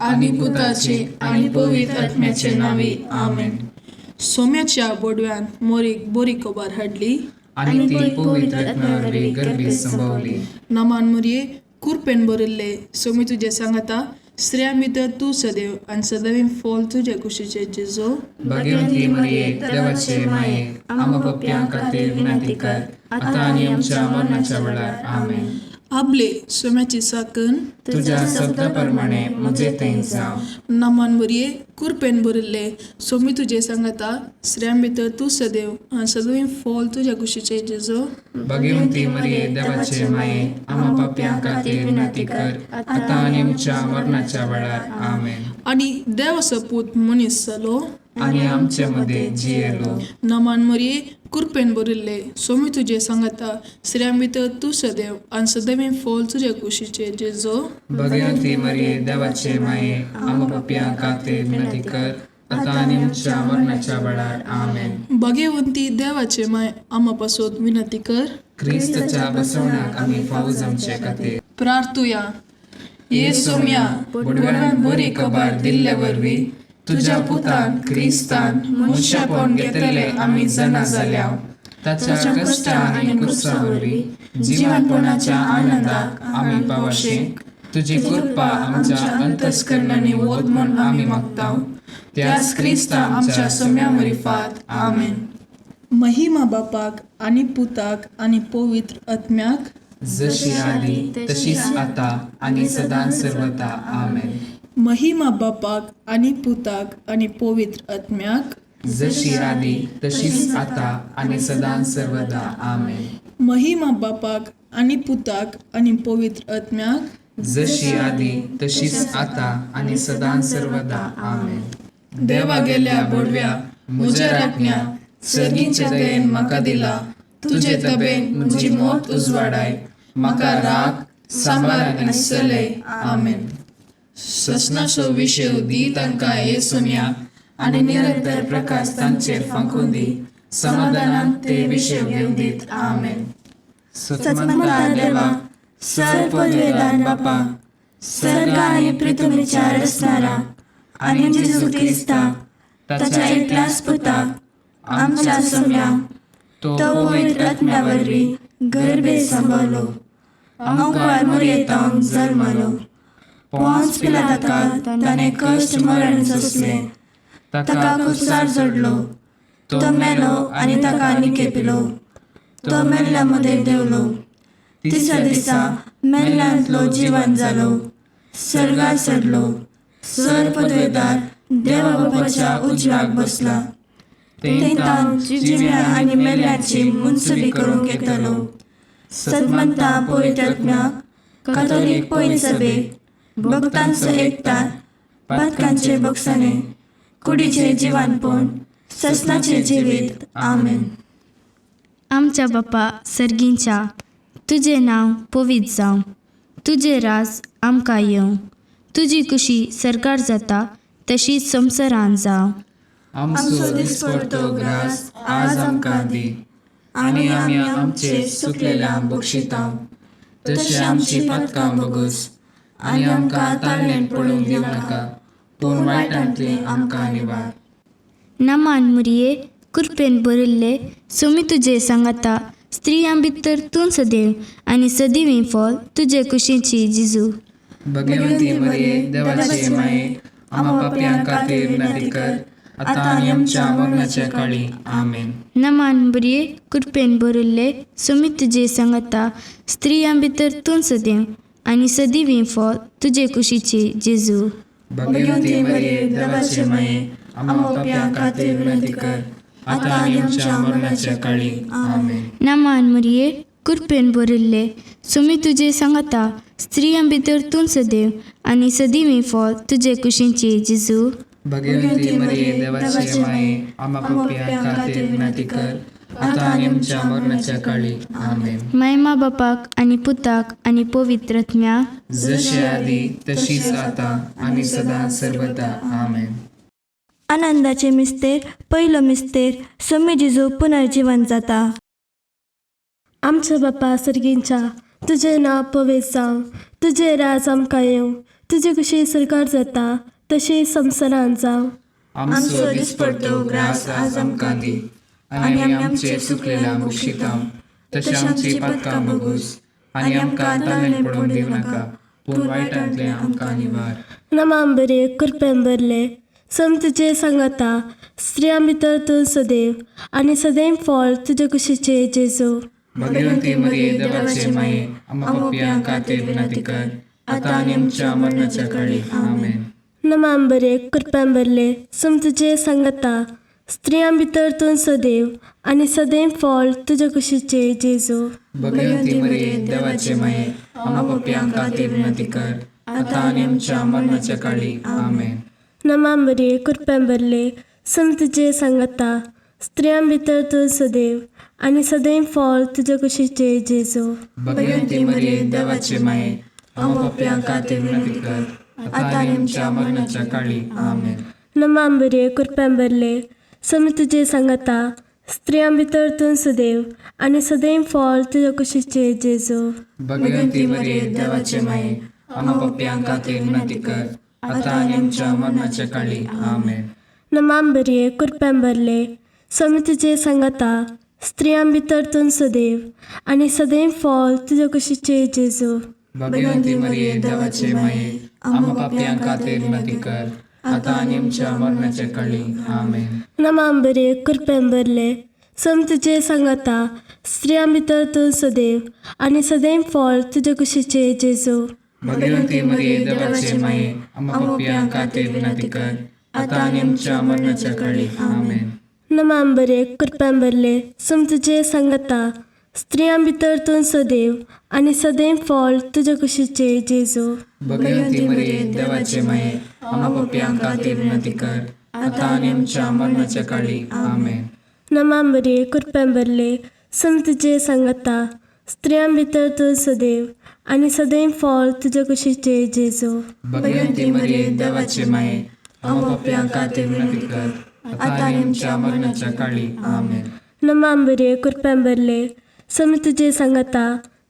आणि पुताचे आणि पवित्र आत्म्याचे नावे आमेन. सोम्याच्या बोडव्यान मोरीक बोरी कोबार हाडली आणि ती पवित्र आत्म्यावरवी गर्भीत संभवली. नमान मुरये कुरपेन बरिल्ले सोमी तुझे सांगता स्त्रियां भितर तू सदैव आणि सदैव फॉल तुझे कुशीचे जेजो. भाग्यवंती मरिये देवाचे माये आम्हा पप्प्यां खातीर विनंती कर आता आणि आमच्या मरणाच्या वेळार आमेन. आपले सोम्याची साकन तुझ्या शब्दाप्रमाणे म्हजे थंय जावं. नमान मुरये कुरपेन बरिल्ले सोमी तुझे सांगता स्त्रियां भितर तू सदैव आणि सदैव फॉल तुझे कुशीचे जेजो. भाग्यवंती मरिये देवाचे माये आम्हा पप्प्यां खातीर विनंती कर आता आणि आमच्या मरणाच्या वेळार आमेन. आणि देवाचो पूत मनीस जालो आणि आमच्या मध्ये जियेलो. नमान मरिये कुरपेन बरिल्ले सोमी तुझे सांगता स्त्रियां भितर तू सदैव आणि सदैव फॉल तुझे कुशीचे जेजो. भाग्यवंती मरिये देवाचे माये आम्हा पप्प्यां खातीर विनंती कर आता आणि आमच्या मरणाच्या वेळार आमेन. भाग्यवंती देवाचे माय आम्हा पासून विनंती कर. क्रिस्ताच्या बसवण्याक आम्ही फावो जमचे खातीर प्रार्थुया. ये सोम्या बोडव्यान बरी खबर दिल्ले वरवी तुझ्या पुतान क्रिस्तान मनशापण घेतले आम्ही जना जाल्या. ताच्या कष्टा आणि कुर्सा वरवी जीवनपणाच्या आनंदाक आम्ही पावशेक तुझी कृपा आमच्या अंतस्करणाने वोद म्हूण आम्ही मागताव. त्याच क्रिस्ता आमच्या सोम्या मरिफात आमेन. महिमा बापाक आणि पुताक आणि पवित्र आत्म्याक जशी आली तशीच आता आणि सदां सर्वदा आमेन. महिमा बापाक आणि पुताक आणि पवित्र आत्म्याक जशी आली तशीच आता आणि सदां सर्वदा आमेन. महिमा बापाक आणि पुताक आणि पवित्र आत्म्याक जशी आली तशीच आता आणि सदां सर्वदा आमेन. देवा गेल्या बोडव्या म्हज्या राखण्या सर्गीच्या दयेन म्हाका दिला. तुझे तबेन म्हजी मोत उजवाडाय म्हाका राख सांबाळ आनी चलय आमेन. ससनाचो विशय दी तांकां ये सोम्या आनी निरंतर प्रकाश तांचेर फांकून दी. समाधानान ते विशय घेवन दीत आमेन. सत्मंता देवा सर पदवेदार बापा सर्ग आणि पृथ्वीच्या रचणारा आणि जेजू ख्रिस्ता ताच्या एकल्याच पुताक आमच्या सोम्या तो पवित्र आत्म्यावरवी गर्भे सांभाळलो. अंकुर मोरयेतांक जल्मलो. पोंच पिलाताका ताणें कश्ट मरण सोंसले. ताका कुसार जोडलो. तो मेलो आनी ताका निकेपिलो. तो मेल्ल्या मध्ये देवलो. तिसऱ्या दिसा मेल्ल्यांतलो जिवंत जालो. सर्गार चडलो. सर पदवेदार देवा बापाच्या उजव्याक बसला. तेंतान जिव्या आनी मेल्ल्यांची मुनसुबी करूंक येतलो. सत्मंता पवित्र आत्म्याक कातोलीक पयली सभेक भक्तांचो एकठाण पातकांचे बक्षणे कुडीचे जिवानपण ससनाचे जिवीत आमेन. आमच्या बापा सर्गींच्या तुझे नाव पवित्र जावं. तुझे राज आमकां येवं. तुजी कुशी सरकार जाता तशीच संवसारांत जावं. आमचो दिसपडतो ग्रास आज आमकां दी आनी आमी आमचे सुकलेल्यांक बक्षितांव. तशी आमची पातकां बगूस आनी आमकां ताळणेन पडूंक दिवं नाका पूण वायटांतले आमकां निवार. नमान मुरये कुरपेन बरिल्ले सोमी तुझे सांगता स्त्रियां भितर तूं सदैव आनी सदिवीं फॉल तुजे कुशीची जिजू. भाग्यवंती मरिये देवाचे माये आम्हा पापयां खातीर विनंती कर आता आणि आमच्या मरणाच्या काळी आमेन. नमान मुरये कुरपेन बरिल्ले सोमी तुझे सांगता स्त्रियां भितर तूं सदैव आनी सदिवीं फॉल तुजे कुशीची जेजू. भाग्यवंती मरिये देवाचे माये आम्हा पापयां खातीर विनंती कर आता आणि आमच्या मरणाच्या काळी आमेन. नमान मुरये कुरपेन बरिल्ले सोमी तुझे सांगता स्त्रियां भितर तूं सदैव आनी सदिवीं फॉल तुजे कुशीची जेजू. भाग्यवंती मरिये देवाचे माये आम्हा पापयां खातीर विनंती कर आता आणि आमच्या मरणाच्या काळी आमेन. महिमा बापाक आणि पुताक आणि पवित्र आत्म्याक जशी आदी तशीच आता आणि सदा सर्वदा आमेन. आनंदाचे मिस्तेर पयलो मिस्तेर सोमी जिजू पुनर्जीवन जाता. आमच्या बापा सर्गींच्या तुझे नाव पवित्र जावं. तुझे राज आमकां येवं. तुजे कशी सरकार जाता तशी संवसारांत जावं. आमचो दिसपडटो ग्रास आज आमकां दी, आनी आमी आमचे सुकलेल्या बुक्षितांव. तशें आमची पातकां बगूस, आनी आमकां ताळमेन पडोवन दिवं नाका, पूण वायटांतले आमकां निवार. नमाम बरे कृपेन भरले सम तुजे सांगाता, स्त्रियां भितर तूं सदैव, आनी सदैव फळ तुजे कुशीचे जेजू. भगवंती मरिये देवाचे माये, आमकां पापियांक खातीर विनंती कर, आतां आनी आमच्या मरणाच्या काळी. आमेन. नमाम बरे कृपेन भरले सम तुजे सांगाता, स्त्रियां भितर तूं सदैव, आनी सदैव फळ तुजे कुशीचे जेजू. भगवंती मरिये देवाचे माये, आमकां पापियांक खातीर विनंती कर, आतां आनी आमच्या मरणाच्या काळी. आमेन. नमाम बरे कृपेन भरले सम तुजे सांगाता, स्त्रियां भितर तूं सदैव, आनी सदैव फळ तुजे कुशीचे जेजू. भगवंती मरिये देवाचे माये, आमकां पापियांक खातीर विनंती कर, आतां आनी आमच्या मरणाच्या काळी. आमेन. नमाम बरे कृपेन भरले सम तुजे सांगाता, स्त्रियां भितर तूं सदैव, आनी सदैव फळ तुजे कुशीचे जेजू. भगवंती मरिये देवाचे माये, आमकां पापियांक खातीर विनंती कर, आतां आनी आमच्या मरणाच्या काळी. आमेन. नमाम बरे कृपेन भरले सम तुजे सांगाता, स्त्रियां भितर तूं सदैव, आनी सदैव फळ तुजे कुशीचे जेजू. भगवंती मरिये देवाचे माये, आमकां पापियांक खातीर विनंती कर, आतां आनी आमच्या मरणाच्या काळी. आमेन. नमाम बरे कृपेन भरले सम तुजे सांगाता, स्त्रियां भितर तूं सदैव, आनी सदैव फळ तुजे कुशीचे जेजू. भगवंती मरिये देवाचे माये, आमकां पापियांक खातीर विनंती कर, आतां आनी आमच्या मरणाच्या काळी. आमेन. नमाम बरे कृपेन भरले सम तुजे सांगाता, स्त्रियां भितर तूं सदैव, आनी सदैव फळ तुजे कुशीचे जेजू. भगवंती मरिये देवाचे माये, आमकां पापियांक खातीर विनंती कर, आतां आनी आमच्या मरणाच्या काळी. आमेन. नमाम बरे कृपेन भरले सम तुजे सांगाता, स्त्रियां भितर तूं सदैव, आनी सदैव फळ तुजे कुशीचे जेजू. भगवंती मरिये देवाचे माये, आमकां पापियांक खातीर विनंती कर, आतां आनी आमच्या मरणाच्या काळी. आमेन. नमाम बरे कृपेन भरले सम तुजे सांगाता,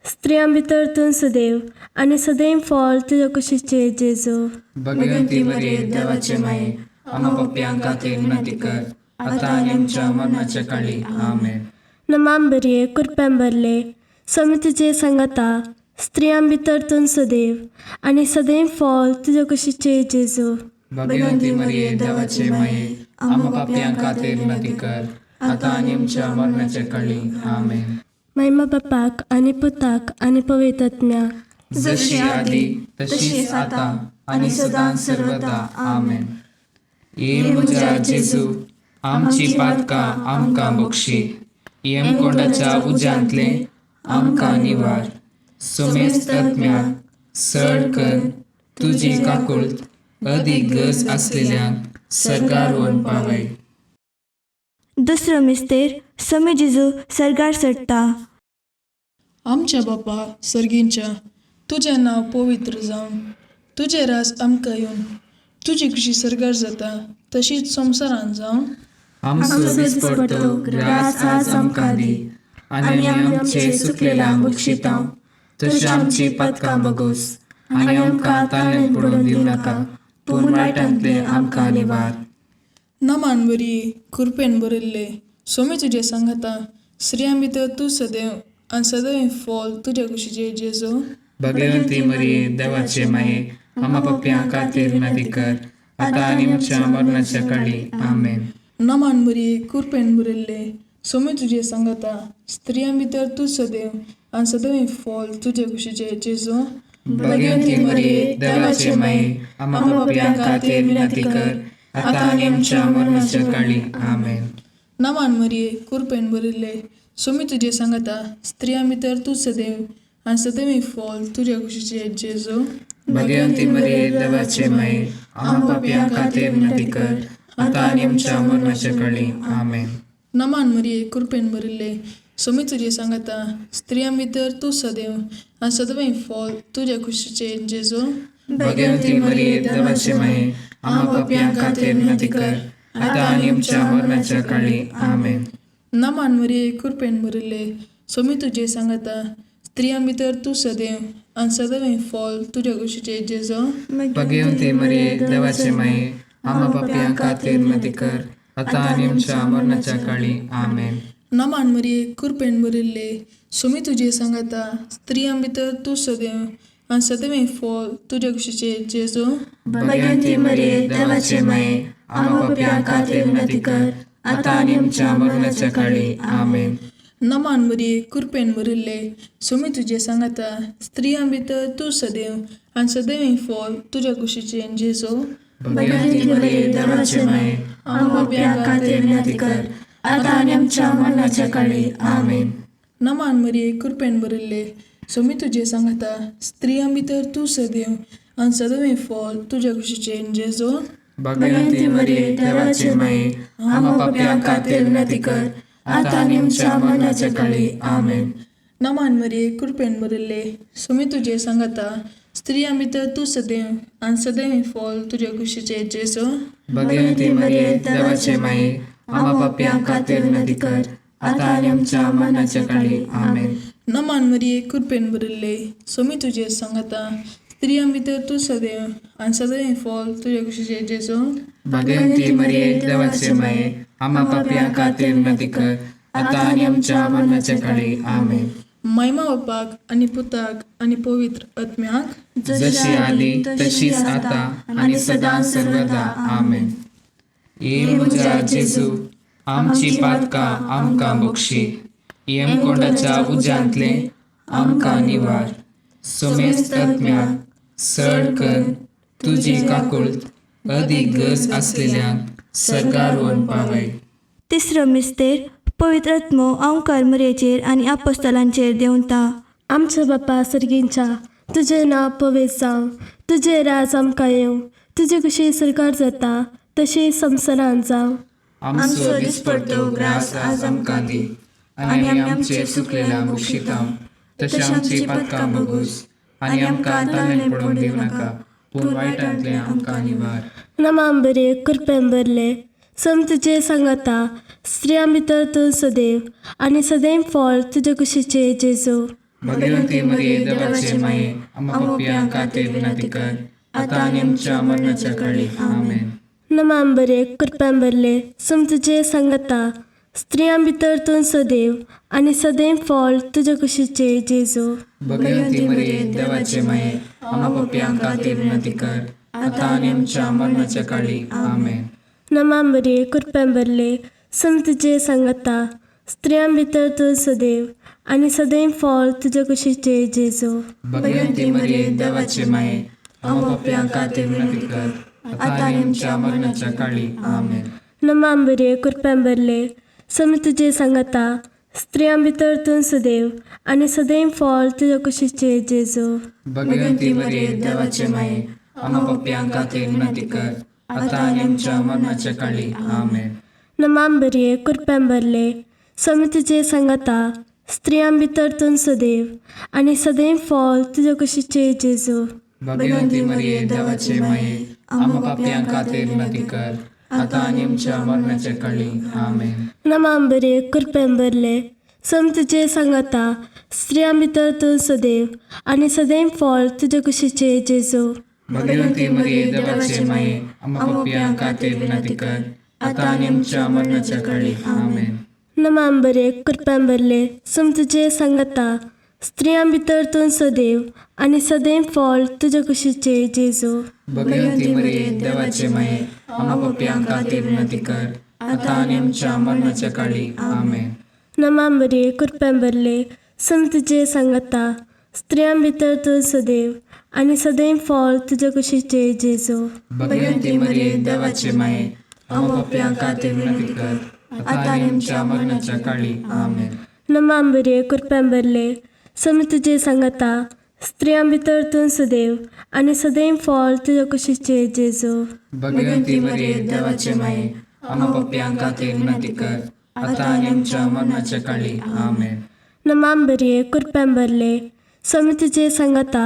स्त्रियां भितर तूं सदैव, आनी सदैव फळ तुजे कुशीचे जेजू. भगवंती मरिये देवाचे माये, आमकां पापियांक खातीर विनंती कर, आतां आनी आमच्या मरणाच्या काळी. आमेन. नमाम बरे कृपेन भरले सम तुजे सांगाता, स्त्रियां भितर तूं सदैव, आनी सदैव फळ तुजे कुशीचे जेजू. भगवंती मरिये देवाचे माये, आमकां पापियांक खातीर विनंती कर, आतां आनी आमच्या मरणाच्या काळी. आमेन. महिमा बापाक आनी पुताक आनी पवित्र आत्म्याक, जशी आदी तशीच आतां आनी सदां सर्वदा. आमेन. ये म्हज्या जेजू, आमची पातकां आमकां बक्षी, यमकोंडाच्या उज्यांतले आमकां निवार. सोमेस्त आत्म्याक सड कर तुजी काकुळट अदीक गरज आसलेल्यांक सरकार व्हरून पावय. दुसरो मिस्तेर समी जेजू सरगार चडटा. आमच्या बापा सर्गींच्या, तुजें नांव पवित्र जावन, तुजें रास आमकां येवन, तुजी कशी सरकार जाता तशीच संवसारांत जावन. आमचो दिसपडटो ग्रास आज आमकां दी, आनी आमी आमचे सुकलेल्यांक बक्षितांव. तशें आमची पातकां बगूस, आनी आमकां ताळमेन पडोवन दिवं नाका, पूण वायटांतले आमकां निवार. नमान बरी कृपेन बरयल्ले सोमी तुजे सांगाता, स्त्रियां भितर तूं सदैव, आनी सदैव फळ तुजे कुशीचे जेजू. भगवंती मरिये देवाचे माये, आमकां पापियांक खातीर विनंती कर, आतां आनी आमच्या मरणाच्या काळी. आमेन. नमान बरी कृपेन बरयल्ले सोमी तुजे सांगाता, स्त्रियां भितर तूं सदैव, आनी सदैव फळ तुजे कुशीचे जेजू. भगवंती मरिये देवाचे माये, आमकां पापियांक खातीर विनंती कर, आतां आनी आमच्या मरणाच्या काळी. आमेन. नमान मरिये कृपेन बरयल्ले सोमी तुजे सांगाता, स्त्रियां भितर तूं सदैव, आनी सदैव फळ तुजे कुशीचे जेजू. भगवंती मरिये देवाचे माये, आमकां पापियांक खातीर विनंती कर, आतां आनी आमच्या मरणाच्या काळी. आमेन. नमान मरिये कृपेन बरयल्ले सोमी तुजे सांगाता, स्त्रियां भितर तूं सदैव, आनी सदैव फळ तुजे कुशीचे जेजू. भगवंती मरिये देवाचे माये, आमकां पापियांक खातीर विनंती कर, आतां आनी आमच्या मरणाच्या काळी. आमेन. नमान मरिये कृपेन बरयल्ले सोमी तुजे सांगाता, स्त्रियां भितर तूं सदैव, आणि सदैव फॉल तुझ्या कुशीचे जेजो. भगवंती मरिये देवाचे माये, आम्हा पापियां खातीर विनंती कर, आता आणि आमच्या मरणाच्या काळी. आमेन. नमान मरिये कृपेन भरिल्ले, सुमी तुझे सांगता, स्त्रियां भितर तू सदैव आणि सदैव फॉल तुझ्या कुशीचे जेजो. भगवंती मरिये देवाचे माये, आम्हा पापियां खातीर विनंती कर, आता आणि आमच्या मरणाच्या काळी. आमेन. नमान मरिये कृपेन भरिल्ले, सुमी तुझे सांगता, स्त्रियां भितर तू सदैव आणि सदैव फॉल तुझ्या कुशीचे जेजो. भगवंती मरिये देवाचे माये, आम्हा पापियां खातीर विनंती कर, आता आणि आमच्या मरणाच्या काळी. आमेन. नमान मरिये कृपेन भरिल्ले, सुमी तुझे सांगता, स्त्रियां भितर तू सदैव आणि सदैव फॉल तुझ्या कुशीचे जेजो. भगवंती मरिये देवाचे माये, आम्हा पापियां खातीर विनंती कर, आता आणि आमच्या मरणाच्या काळी. आमेन. नमान मरिये कृपेन भरिल्ले, सुमी तुझे सांगता, स्त्रियां भितर तू सदैव आणि सदैव फॉल तुझ्या कुशीचे जेजो. भगवंती मरिये देवाचे माये, आम्हा पापियां खातीर विनंती कर, आता आणि आमच्या मरणाच्या काळी. आमेन. नमान मरिये कृपेन भरिल्ले, सुमी तुझे सांगता, स्त्रियां भितर तू सदैव आणि सदैव फॉल तुझ्या कुशीचे जेजो. भगवंती मरिये देवाचे माये, आम्हा पापियां खातीर विनंती कर, आता आणि आमच्या मरणाच्या काळी. आमेन. महिमा बापाक आणि पुताक आणि पवित्र आत्म्याक, जशी आली तशीच आता आणि सदा सर्वदा. आमेन. ये म्हज्या जेजू, आमची पातकां आमकां बक्षी, येमकोंडाच्या उज्यांतले आमकां निवार. सोमेस्त आत्म्याक सड कर तुजी काकुळट, अदीक गरज असलेल्यांक सरकार व्हरून पावय. तिसरो मिस्तेर पवित्र आत्मो ओंकार मरयेचेर आनी आपोस्तलांचेर देंवता. आमच्या बापा सर्गींच्या, तुझें नांव पवित्र जावं, तुजें राज आमकां येवं, तुजे कशी सरकार जाता तशी संवसारांत जावं. आमचो दिसपडटो ग्रास आज आमकां दी, आनी आमी आमचे चुकलेल्या बक्षितां, तशें आमची पातकां बगूस, आनी आमकां ताणेन पडोवंक दिवं नाका, पूण वायटांतले आमकां निवार. नमांबरे कृपेन भरले, सम तुजे सांगता, स्त्रियां भितर तूं सदैव आनी सदैव फॉल तुजे कुशीचे जेजो. भगवंती मरिये देवाचे माये, आम्हा पापियां खातीर विनंती कर, आता आनी आमच्या मरणाच्या काळी. आमेन. नमांबरे कृपेन भरले, सम तुजे सांगता, स्त्रियां भितर तूं सदैव आनी सदैव फॉल तुजे कुशीचे जेजो. भगवंती मरिये देवाचे माये, आम्हा पापियां खातीर विनंती कर, आता आनी आमच्या मरणाच्या काळी. आमेन. नमांबरे कृपेन भरले, सम तुजे सांगता, स्त्रियां भितर तूं सदैव आनी सदैव फॉल तुजे कुशीचे जेजो. भगवंती मरिये देवाचे माये, आम्हा पापियां खातीर विनंती कर, आता आनी आमच्या मरणाच्या काळी. आमेन. नमांबरे कृपेन भरले, सम तुजे सांगता, स्त्रियां भितर तूं सदैव आनी सदैव फॉल तुजे कुशीचे जेजो. भगवंती मरिये देवाचे माये, आम्हा पापियां खातीर विनंती कर, आता आनी आमच्या मरणाच्या काळी. आमेन. नमांबरे कृपेन भरले, सम तुजे सांगता, स्त्रियां भितर तूं सदैव आनी सदैव फॉल तुजे कुशीचे जेजो. भगवंती मरिये देवाचे माये, आम्हा पापियां खातीर विनंती कर, आता आनी आमच्या मरणाच्या काळी. आमेन. नमांबरे कृपेन भरले, सम तुजे सांगता, स्त्रियां भितर तूं सदैव आनी सदैव फॉल तुजे कुशीचे जेजो. भगवंती मरिये देवाचे माये, आम्हा पापियां खातीर विनंती कर, आता आनी आमच्या मरणाच्या काळी. आमेन. नमांबरे कृपेन भरले, सम तुजे सांगता, स्त्रियां भितर तूं सदैव आनी सदैव फॉल तुजे कुशीचे जेजो. भगवंती मरिये देवाचे माये, आम्हा पापियां खातीर विनंती कर, आता आनी आमच्या मरणाच्या काळी. आमेन. नमांबरे कृपेन भरले, सम तुजे सांगता, स्त्रियां भितर तूं सदैव आनी सदैव फॉल तुजे कुशीचे जेजो. भगवंती मरिये देवाचे माये, आम्हा पापियां खातीर विनंती कर, आता आनी आमच्या मरणाच्या काळी. आमेन. नमांबरे कृपेन भरले, सम तुजे सांगता, स्त्रियां भितर तूं सदैव आनी सदैव फॉल तुजे कुशीचे जेजो. भगवंती मरिये देवाचे माये, आम्हा पापियां खातीर विनंती कर, आता आनी आमच्या मरणाच्या काळी. आमेन. नमांबरे कृपेन भरले, सम तुजे सांगता,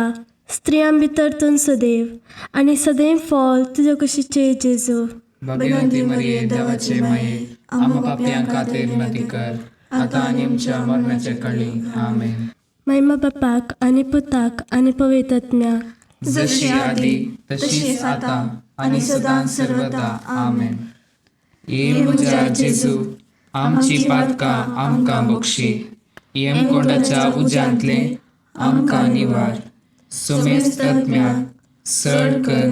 स्त्रियां भितर तूं सदैव आनी सदैव फॉल तुजे कुशीचे जेजो. भगवंती मरिये देवाचे माये, आम्हा पापियां खातीर विनंती कर, आता आनी आमच्या मरणाच्या काळी. आमेन. महिमा बापाक आनी पुताक आनी पवित्र आत्म्याक जशी आदी तशीच आता आणि सदां सर्वदा आमेन. ये म्हज्या जेजू आमची पातकां आमकां बक्षी, येमकोंडाच्या उज्यांतले आमकां निवार. सोमेस्त आत्म्याक सड कर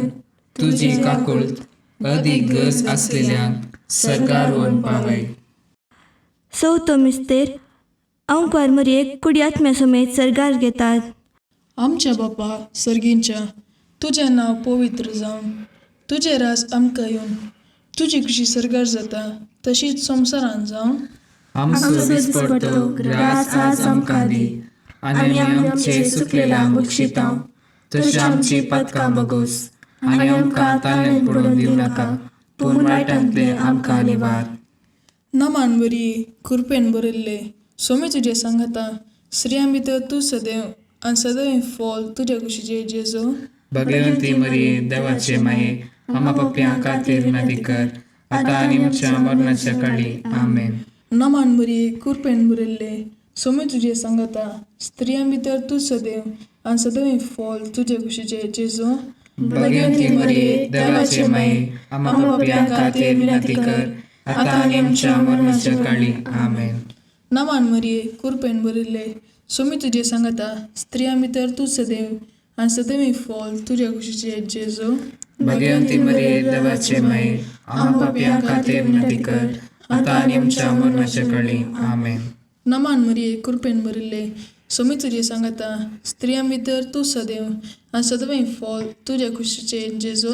तुजी काकुळट अदीक गरज असलेल्यांक सरकार व्हरून पावय. चवथो मिस्तेर ओंकार मरयेक कुडी आत्म्या समेत सर्गार घेतात. आमच्या बापा सर्गींच्या, तुजें नांव पवित्र जावन, तुजें रास आमकां येवन, तुजी कशी सरकार जाता तशीच संवसारांत जावन. आमचो दिसपडटो ग्रास आज आमकां दी, आनी आमी आमचे सुकलेल्यांक बक्षितांव. तशी आमची पातकां बगोस, आनी आमकां ताळ्यान पडून दिवं नाका, पूण वायटांतले आमकां निवार. नमान बरी कृपेन बरयल्ले, सोमी तुजे सांगाता, स्त्रियां भितर तूं सदैव आनी सदैव फॉल तुज्या कुशीचे जेजू. भगवंती मरिये देवाचे माये, आमा पप्प्यां खातीर विनंती कर, आतां आनी आमच्या मरणाच्या काळी आमेन. नमान बरी कृपेन बरयल्ले, सोमी तुजे सांगाता, स्त्रियां भितर तूं सदैव आनी सदैव फॉल तुज्या कुशीचे जेजू. भगवंती मरिये देवाचे माये, आमा पप्प्यां खातीर विनंती कर, आतां आनी आमच्या मरणाच्या काळी आमेन. नमान मरिये कृपेन बरयल्ले, सोमी तुजे सांगाता, स्त्रियां भितर तूं सदैव आनी सदैव फॉल तुज्या कुशीचे जेजू. भगवंती मरिये देवाचे माये, आमा पप्प्यां खातीर विनंती कर, आतां आनी आमच्या मरणाच्या काळी आमेन. नमान मरिये कृपेन बरयल्ले, सोमी तुजे सांगाता, स्त्रियां भितर तूं सदैव आनी सदैव फॉल तुज्या कुशीचे जेजू.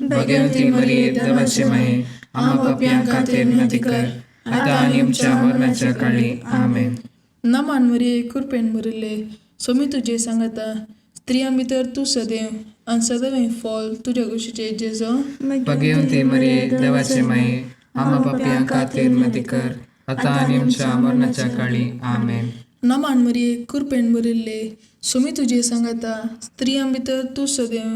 भगवंती मरिये देवाचे माये, आमा पप्प्यां खातीर विनंती कर, आतां आनी आमच्या मरणाच्या काळी आमेन. नमान मरिये कृपेन बरयल्ले, सोमी तुजे सांगाता, स्त्रियां भितर तूं सदैव आनी सदैव फॉल तुज्या कुशीचे जेजू. भगवंती मरिये देवाचे माये, आमा पप्प्यां खातीर विनंती कर, आतां आनी आमच्या मरणाच्या काळी आमेन. नमान मरिये कृपेन बरयल्ले, सोमी तुजे सांगाता, स्त्रियां भितर तूं सदैव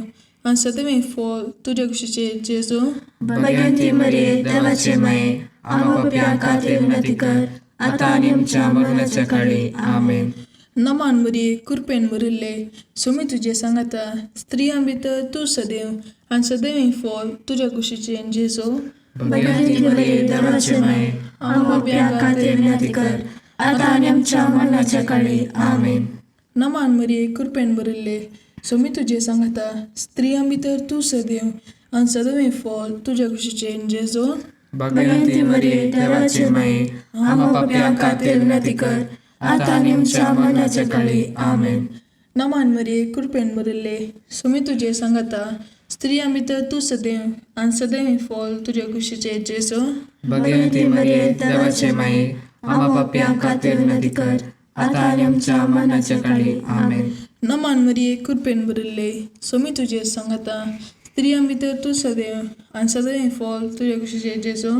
आनी सदैव फॉल तुज्या कुशीचे जेजू. भगवंती मरिये देवाचे माये, आमा पप्प्यां खातीर विनंती कर, आतां आनी आमच्या मरणाच्या काळी आमेन. नमान मरिये कृपेन बरयल्ले, सोमी तुजे सांगाता, स्त्रियां भितर तूं सदैव आनी सदैव फॉल तुज्या कुशीचे जेजू. भगवंती मरिये देवाचे माये, आमा पप्प्यां खातीर विनंती कर, आतां आनी आमच्या मरणाच्या काळी आमेन. नमान मरिये कृपेन बरयल्ले, सोमी तुजे सांगाता, स्त्रियां भितर तूं सदैव आनी सदैव फॉल तुज्या कुशीचे जेजू. भगवंती मरिये देवाचे माये, आमा पप्प्यां खातीर विनंती कर, आतां आनी आमच्या मरणाच्या काळी आमेन. नमान मरिये कृपेन बरयल्ले, सोमी तुजे सांगाता, स्त्रियां भितर तूं सदैव आनी सदैव फॉल तुज्या कुशीचे जेजू. भगवंती मरिये देवाचे माये, आमा पप्प्यां खातीर विनंती कर, आतां आनी आमच्या मरणाच्या काळी आमेन. नमान मरिये कृपेन बरयल्ले, सोमी तुजे सांगाता, स्त्रियां भितर तूं सदैव आनी सदैव फॉल तुज्या कुशीचे जेजू.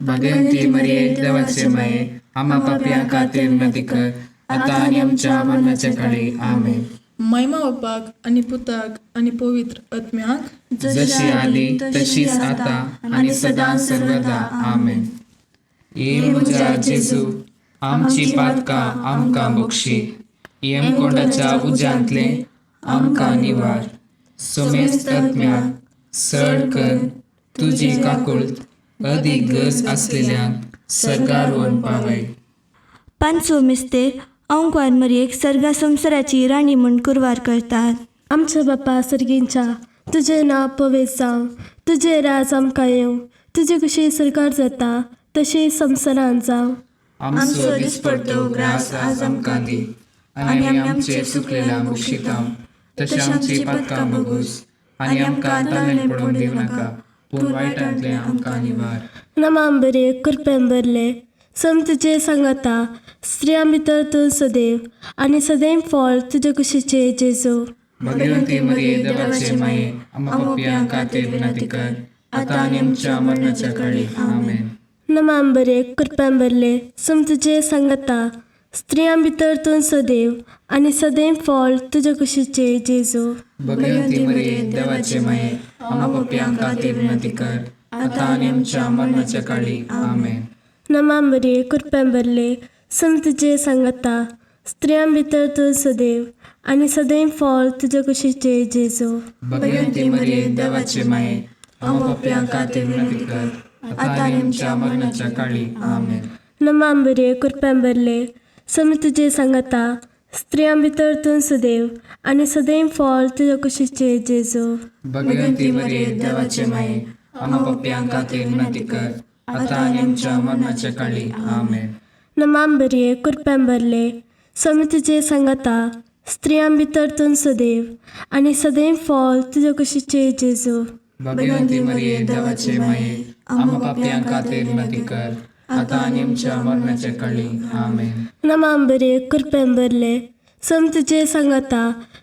भगवंती मरिये देवाचे माये, आमा पप्प्यां खातीर विनंती कर, आतां आनी आमच्या मरणाच्या काळी आमेन. महिमा बापाक आनी पुताक आनी पवित्र आत्म्याक, जशी आदी तशीच आता आणि सदां सर्वदा आमेन. ये म्हज्या जेजू आमची पातकां आमकां बक्षी, येमकोंडाच्या उज्यांतले आमकां निवार. सोमेस्त आत्म्याक सड कर तुजी काकुळट अदीक गरज असलेल्यांक सरकार व्हरून पावय. पांचवो मिस्तेर ओंकार मरयेक सर्गा संवसाराची राणी म्हूण कुरवार करतात. आमच्या बापा सर्गींच्या, तुजें नांव पवित्र जावं, तुजें राज आमकां येवं, तुजी कशी सरकार जाता तशी संवसारांत जावं. आमचो दिसपडटो ग्रास आज आमकां दी, आनी आमी आमचे सुकलेल्यांक बक्षितांव. तशी आमची पातकां बगूस, आनी आमकां ताळ्यान पडून दिवं नाका, पूण वायटांतले आमकां निवार. नमान बरे कृपेन बरले, सोमी तुजे सांगाता, स्त्रियां भितर तूं सदैव आनी सदैव फॉल तुज्या कुशीचे जेजू. भगवंती मरिये देवाचे माये, आमा पप्प्यां खातीर विनंती कर, आतां आनी आमच्या मरणाच्या काळी आमेन. नमान बरे कृपेन बरले, सोमी तुजे सांगाता, स्त्रियां भितर तूं सदैव आनी सदैव फॉल तुज्या कुशीचे जेजू. भगवंती मरिये देवाचे माये, आमा पप्प्यां खातीर विनंती कर, आतां आनी आमच्या मरणाच्या काळी आमेन. नमान बरे कृपेन बरले, सोमी तुजे सांगाता, स्त्रियां भितर तूं सदैव आनी सदैव फळ तुज्या कुशीचे जेजू. भगवंती मरिये देवाचे माये, आमकां पाप्यांक खातीर विनंती कर, आता आनी आमच्या मरणाच्या काळी. आमेन. नमांबरे कृपेंबरले समी तुजे सांगता स्त्रियां भितर तूं सदैव आनी सदैव फळ तुज्या कुशीचे जेजू. भगवंती मरिये देवाचे माये, आमकां पाप्यांक खातीर विनंती कर, आता आनी आमच्या मरणाच्या काळी. आमेन. नमांबरे कृपेंबरले समी तुजे सांगता स्त्रियां भितर तूं सदैव आनी सदैव फळ तुज्या कुशीचे जेजू. भगवंती मरिये देवाचे माये, आमकां पाप्यांक खातीर विनंती कर, आता आनी आमच्या मरणाच्या काळी. आमेन. नमांबरे कृपेंबरले समी तुजे सांगता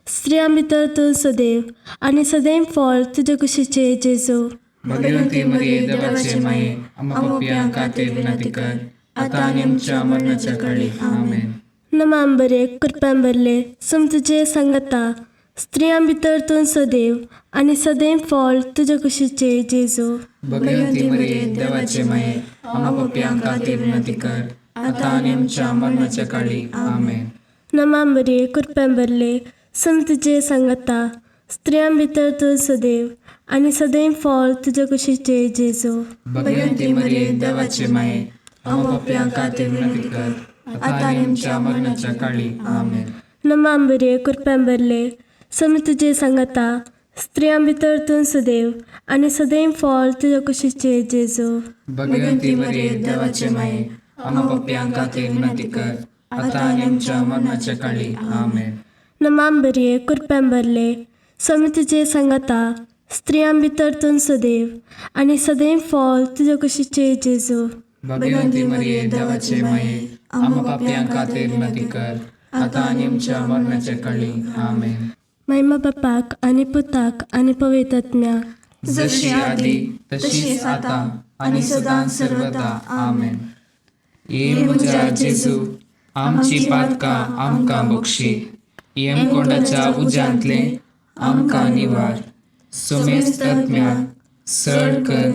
स्त्रियां भितर तूं सदैव आनी सदैव फळ तुज्या कुशीचे जेजू. भगवंती मरिये देवाचे माये, आमकां पाप्यांक खातीर विनंती कर, आता आनी आमच्या मरणाच्या काळी. आमेन. नमांबरे कृपेंबरले समी तुजे सांगता स्त्रियां भितर तूं सदैव आनी सदैव फळ तुज्या कुशीचे जेजू. भगवंती मरिये देवाचे माये, आमकां पाप्यांक खातीर विनंती कर, आता आनी आमच्या मरणाच्या काळी. आमेन. नमांबरे कृपेंबरले समी तुजे सांगता स्त्रियां भितर तूं सदैव आनी सदैव फळ तुज्या कुशीचे जेजू. भगवंती मरिये देवाचे माये, आमकां पाप्यांक खातीर विनंती कर, आता आनी आमच्या मरणाच्या काळी. आमेन. नमांबरे कृपेंबरले समी तुजे सांगता स्त्रियां भितर तूं सदैव आनी सदैव फळ तुज्या कुशीचे जेजू. भगवंती मरिये देवाचे माये, आमकां पाप्यांक खातीर विनंती कर, आता आनी आमच्या मरणाच्या काळी. आमेन. नमांबरे कृपेंबरले समी तुजे सांगता स्त्रियां भितर तूं सदैव आनी सदैव फळ तुज्या कुशीचे जेजू. भगवंती मरिये देवाचे माये, आमकां पाप्यांक खातीर विनंती कर, आता आनी आमच्या मरणाच्या काळी. आमेन. महिमा बापाक आनी पुताक आनी पवित्र आत्म्याक, जशी आदी तशीच आता आनी सदां सर्वदा. आमेन. ये म्हज्या जेजू, आमची पातकां आमकां बक्षी, यमकोंडाच्या उज्यांतले आमकां निवार. सोमेस्त आत्म्याक सड कर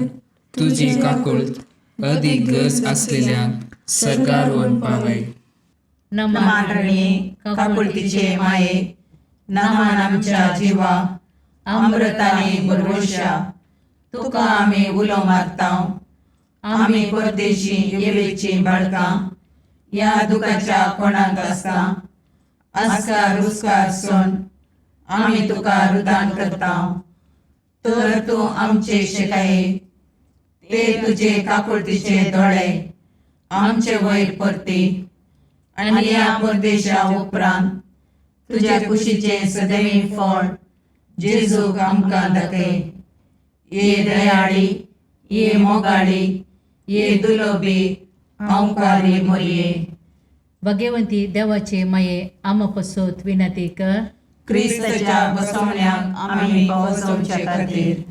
तुजी काकुळट अदीक गरज आसलेल्यांक सरकार व्हरून पावय. नमान रणे काकुळतीचे माये, नमान आमच्या जिवा, अमृताने भरवशा, तुका आमी उलो मारताव. आमी परदेशी येवेची बाळकां, या दुखाच्या कोणाक आसता, आस्कार रुस्कार सोन आमी तुका रुदान करताव. तर तूं आमचे शेकाये, ते तुजे काकुळतीचे दोळे आमचे वयर परती, आनी या परदेशा उपरांत तुज्या कुशीचे सदैव फळ जेजूक आमकां दाखय. ये दयाळी, ये मोगाळी, ये दुलोबी अंकारी मरिये. भगवंती देवाचे माये, आम पसोत विनंती कर. क्रिस्ताच्या बसवण्याक आमी पावसोवचे खातीर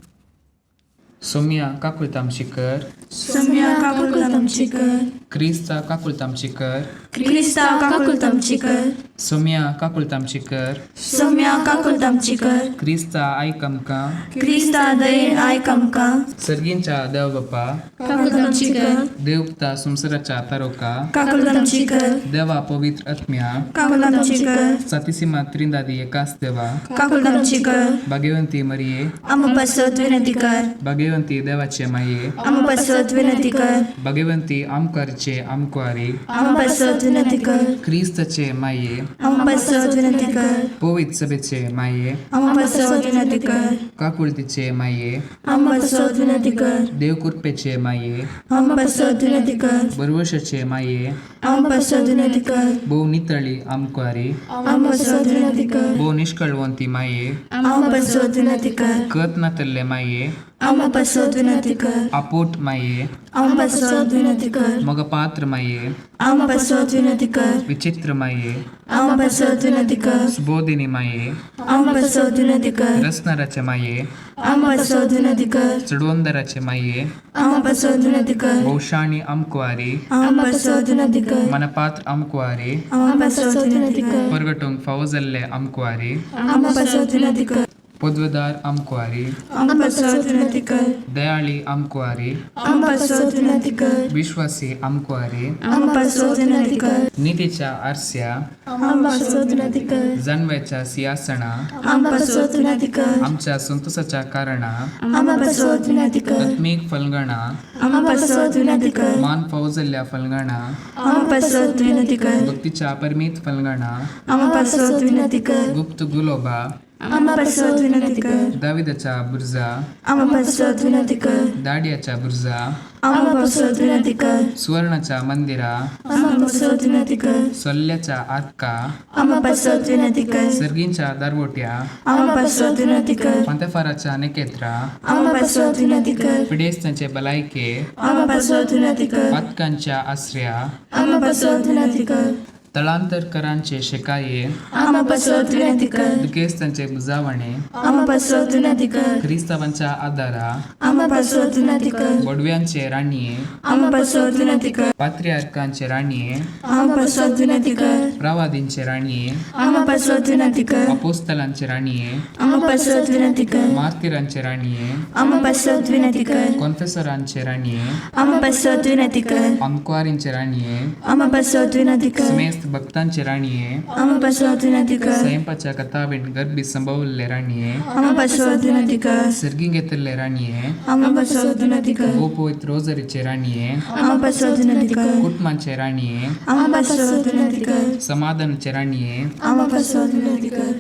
सोम्या काकुळतामची कर, सम्या काकुळतामची कर, क्रिस्ता काकुळतामची कर, क्रिस्ता काकुळतामची कर, सोम्या काकुळतामची कर, सम्या काकुळतामची कर, क्रिस्ता आयक आमकां. क्रिस्ता दयेन आयक आमकां. सर्गींच्या देव बापा, काकुळतामची कर, देव पुता संवसाराच्या तारोका, काकुळतामची कर, देवा पवित्र आत्म्या, काकुळतामची कर, सातिसिमा त्रिंदादी एकाच देवा, काकुळतामची कर. भाग्यवंती मरिये, आमपासत विनंती कर, भाग्यवंती देवाचे माये, आमपासत विनंती कर, भाग्यवंती आमकारचे आमकुआरी, आमपासत विनंती कर, क्रिस्तचे माये, आमपासत विनंती कर, पवित्र सभेचे माये, आमपासत विनंती कर, काकुळतीचे माये, आमपासत विनंती कर, देवकृपेचे माये, आमपासत विनंती कर, बरवशाचे माये, आमपासत विनंती कर, भोव नितळी आमकुआरी, आमपासत विनंती कर, भोव निष्कळवंती माये, आमपासत विनंती कर, कत नातल्ले माये, आमपासत विनंती कर, आपोट माये, आमपासत विनंती कर, मग पात्र माये, आमपासत विनंती कर, विचित्र माये, आमपासत विनंती कर, सुबोधिनी माये, आमपासत विनंती कर, रसनाराचे माये, आमपासत विनंती कर, चडवंदराचे माये, आमपासत विनंती कर, भौशाणी आमकुआरी, आमपासत विनंती कर, मनपात्र आमकुआरी, आमपासत विनंती कर, परगटूंक फावो जाल्ले आमकुआरी, आमपासत विनंती कर, पदवेदार आमकुआरी आमकां पासत विनंती कर दयाळी आमकुआरी आमकां पासत विनंती कर विश्वासी आमकुआरी आमकां पासत विनंती कर नीतीच्या आरस्या आमकां पासत विनंती कर जाणव्याच्या सिंहासना आमकां पासत विनंती कर आमच्या संतोषाच्या कारणा आमकां पासत विनंती कर आत्मीक फलगणा आमकां पासत विनंती कर मान फौजल्ल्या फलगणा आमकां पासत विनंती कर भक्तीच्या परमीत फलगणा आमकां पासत विनंती कर गुप्त गुलोबा आमकां पासत विनंती कर दाविदाच्या बुर्जा आमकां पासत विनंती कर दाडियाच्या बुर्जा आमकां पासत विनंती कर सुवर्णाच्या मंदिरा आमकां पासत विनंती कर सोल्ल्याच्या आतका आमकां पासत विनंती कर सर्गींच्या दारवोट्या आमकां पासत विनंती कर पंतफाराच्या नेकेत्रा आमकां पासत विनंती कर पिडेस्तांचे भलायके आमकां पासत विनंती कर पातकांच्या आश्रया आमकां पासत विनंती कर तळांतरकरांचे शिकाये आमकां पासत विनंती कर दुखेस्तांचे बुजावणे आमकां पासत विनंती कर क्रिस्तावांच्या आदारा आमकां पासत विनंती कर बडव्यांचे राणये आमकां पासत विनंती कर पात्र्यार्कांचे राणये आमकां पासत विनंती कर प्रवादींचे राणये आमकां पासत विनंती कर अपोस्तलांचे राणये आमकां पासत विनंती कर मार्तिरांचे राणये आमकां पासत विनंती कर कॉन्फेसरांचे राणये आमकां पासत विनंती कर आमकुआरींचे राणये आमकां पासत विनंती कर समेस्त भक्तांचे राणये आमकां पासत विनंती कर स्वयंपाच्या कथावेट गर्भी संभवल्ले राणये आमकां पासत विनंती कर सर्गी घेतले राणये आमकां पासत विनंती कर गोपोइत रोजरीचे राणये आमकां पासत विनंती कर कुटुंबांचे राणये आमकां पासत विनंती कर समाधानाचे राणये आमकां पासत विनंती कर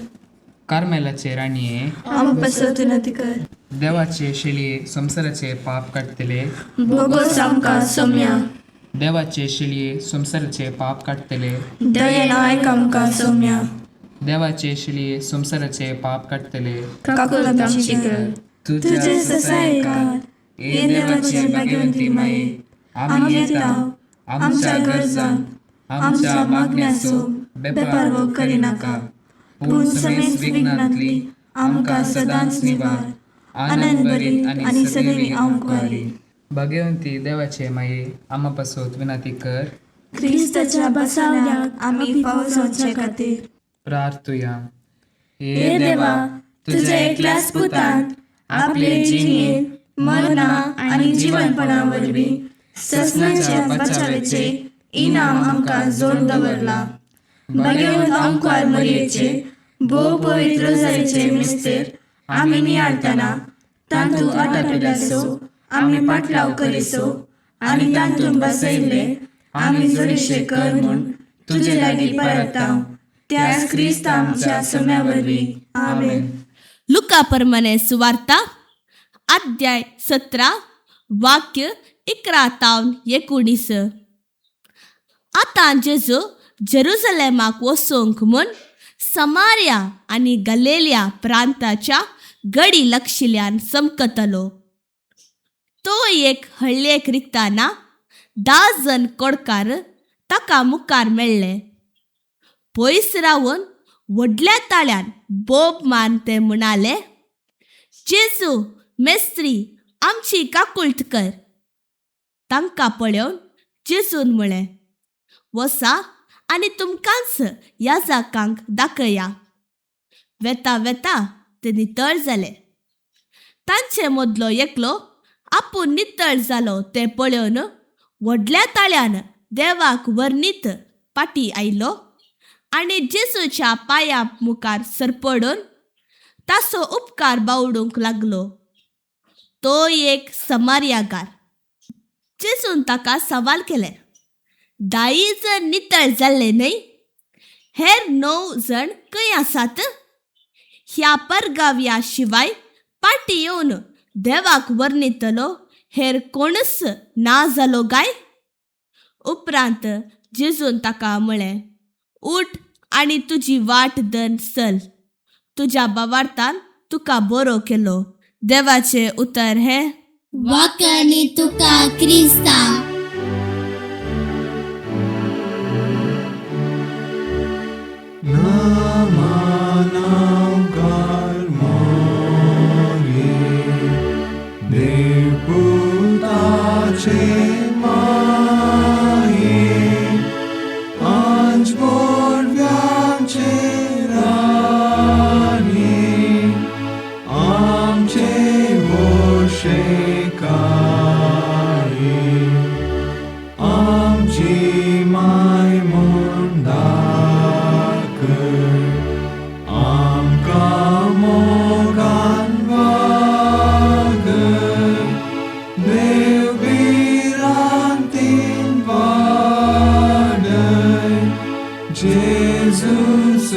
कार्मेलाचे राणये आमकां पासत विनंती कर देवाचे शिळये संसाराचे पाप काढतले भोगोस आमकां सौम्या देवाचे शिळये संसाराचे पाप काढतले दयेन आयक आमकां सौम्या देवाचे शिळये संसाराचे पाप काढतले काकूत आमची कर तुझे ससायकार हे देवाचे भाग्यवंती माये आमी येता आमच्या गरजां आमच्या मागण्याचो बेपारवो करिनाका पूण समेस्त विघ्नांतली आमकां सदांच निवार आनंद भरीत आनी सदैवी आमकारी भाग्यवंती देवाचे माये आम्हा पासत विनंती कर क्रिस्ताच्या बसावण्याक आमी पावसाचे खातीर प्रार्थुया हे देवा तुझ्या एकल्याच पुतान आपले जिणेन मरणा आनी जीवनपणा वरवीं ससनाच्या बचावेचे इनाम आमकां जोड दवरला भाग्यवंत आमकां मरयेचे भोव पवित्र जायचे मिस्तेर आमी नियाळतना तांतू आटापिल्यासो आमी पाटलाव करिसो आनी तांतून बसयले आमी जोडीशे कर म्हूण तुजे लागीं परतांव त्याच क्रिस्त आमच्या सोम्या वरवीं आमेन. लुका परमाणे सुवार्ता अध्याय 17 वाक्य 11 तावन 19. आतां जेजू जेरुसलेमाक वचोंक म्हूण समारिया आनी गलिल्या प्रांताच्या गडी लागशिल्ल्यान समकतलो. तो एक हळ्ळेक रिगताना 10 जण कोडकार ताका मुखार मेळ्ळे. पयस रावन व्हडल्या ताळ्यान बोब मान ते म्हणाले, जेजू मेस्त्री आमची काकुळट कर. तांकां पळोवन जेजून म्हळें, वसा आनी तुमकांच याजकांक दाखया. वेता वेता ते नितळ जाले. तांचे मदलो एकलो आपूण नितळ जालो ते पळोवन व्हडल्या ताळ्यान देवाक वर्णीत पाटी आयलो आनी जेजूच्या पांया मुखार सरपडून ताचो उपकार बावडूंक लागलो. तो एक समारियागार. जेजून ताका सवाल केले, 10 जण नितळ जाल्ले न्हय? हेर 9 जण खंय आसात? ह्या परगाव्या शिवाय पाटी येवन देवाक वर्णितलो हेर कोणच ना जालो काय? उपरांत जेजून ताका म्हळें, उठ आनी तुजी वाट धर चल. तुज्या बावार्थान तुका बरो केलो. देवाचे उतर हे वाकणी तुका क्रिस्ता.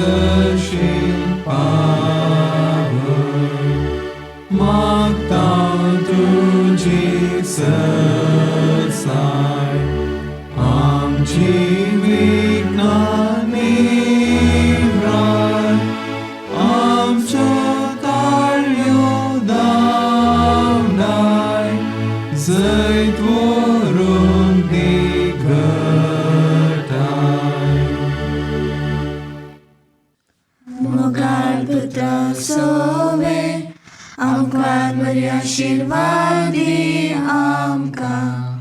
करशील पावन. मागता तुझी सरसाय, आमची विज्ञानी राय. आमच्या ताळयो धावनाय, जैत वरून दिघटाय. मोगाळ पुत्र सोवे, आमकां बरी आशिर्वाद दी आमकां.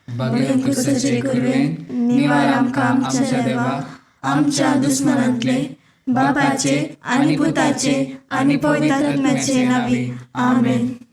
बगेन कुसाचे कुरवेन निवार आमकां आमच्या देवा, आमच्या दुस्मनांतले, बापाचे आनी पुताचे आनी पवित्र आत्म्याचे नावी. आमेन.